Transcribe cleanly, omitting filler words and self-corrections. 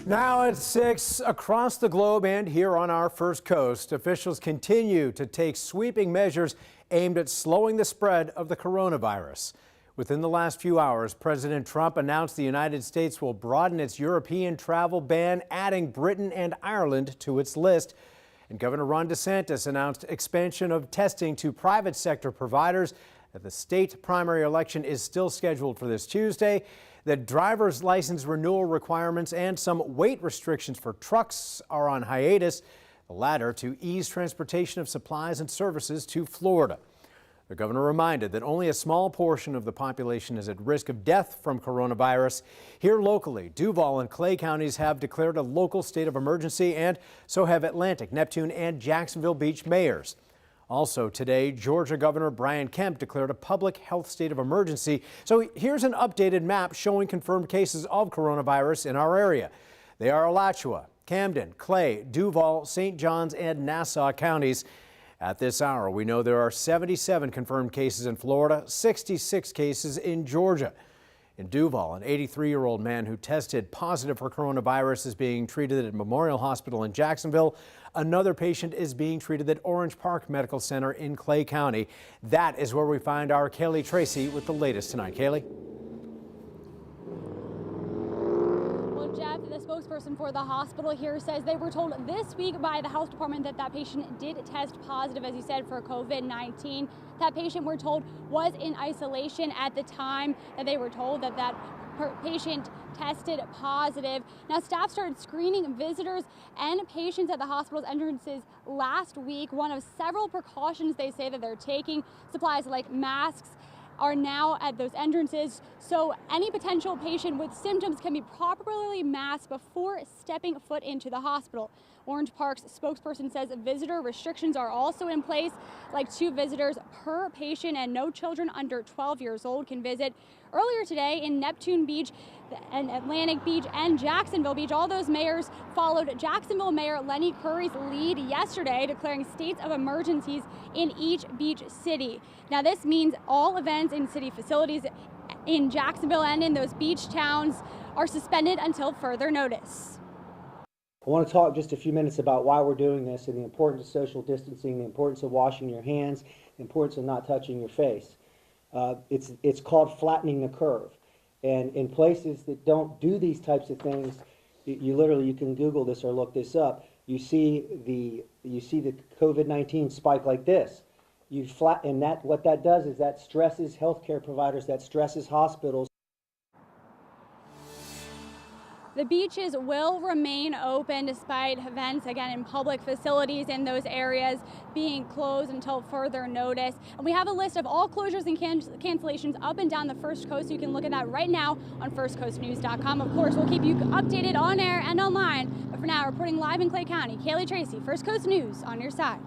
Now at 6 across the globe and here on our First Coast, officials continue to take sweeping measures aimed at slowing the spread of the coronavirus. Within the last few hours, President Trump announced the United States will broaden its European travel ban, adding Britain and Ireland to its list. And Governor Ron DeSantis announced expansion of testing to private sector providers. The state primary election is still scheduled for this Tuesday. The driver's license renewal requirements and some weight restrictions for trucks are on hiatus, the latter to ease transportation of supplies and services to Florida. The governor reminded that only a small portion of the population is at risk of death from coronavirus. Here locally, Duval and Clay counties have declared a local state of emergency, and so have Atlantic, Neptune, and Jacksonville Beach mayors. Also today, Georgia Governor Brian Kemp declared a public health state of emergency. So here's an updated map showing confirmed cases of coronavirus in our area. They are Alachua, Camden, Clay, Duval, St. Johns, and Nassau counties. At this hour, we know there are 77 confirmed cases in Florida, 66 cases in Georgia. In Duval, an 83-year-old man who tested positive for coronavirus is being treated at Memorial Hospital in Jacksonville. Another patient is being treated at Orange Park Medical Center in Clay County. That is where we find our Kaylee Tracy with the latest tonight. Kaylee? Well, Jeff, the spokesperson for the hospital here says they were told this week by the health department that that patient did test positive, as you said, for COVID-19. That patient, we're told, was in isolation at the time that they were told that that patient tested positive. Now, staff started screening visitors and patients at the hospital's entrances last week. One of several precautions they say that they're taking, supplies like masks, are now at those entrances, so any potential patient with symptoms can be properly masked before stepping foot into the hospital. Orange Park's spokesperson says visitor restrictions are also in place, like 2 visitors per patient, and no children under 12 years old can visit. Earlier today in Neptune Beach and Atlantic Beach and Jacksonville Beach, all those mayors followed Jacksonville Mayor Lenny Curry's lead yesterday, declaring states of emergencies in each beach city. Now, this means all events in city facilities in Jacksonville and in those beach towns are suspended until further notice. I want to talk just a few minutes about why we're doing this and the importance of social distancing, the importance of washing your hands, the importance of not touching your face. It's called flattening the curve. And in places that don't do these types of things, you can Google this or look this up. You see the COVID-19 spike like this. What that does is that stresses healthcare providers, that stresses hospitals. The beaches will remain open despite events, again, in public facilities in those areas being closed until further notice. And we have a list of all closures and cancellations up and down the First Coast. You can look at that right now on firstcoastnews.com. Of course, we'll keep you updated on air and online. But for now, reporting live in Clay County, Kaylee Tracy, First Coast News on your side.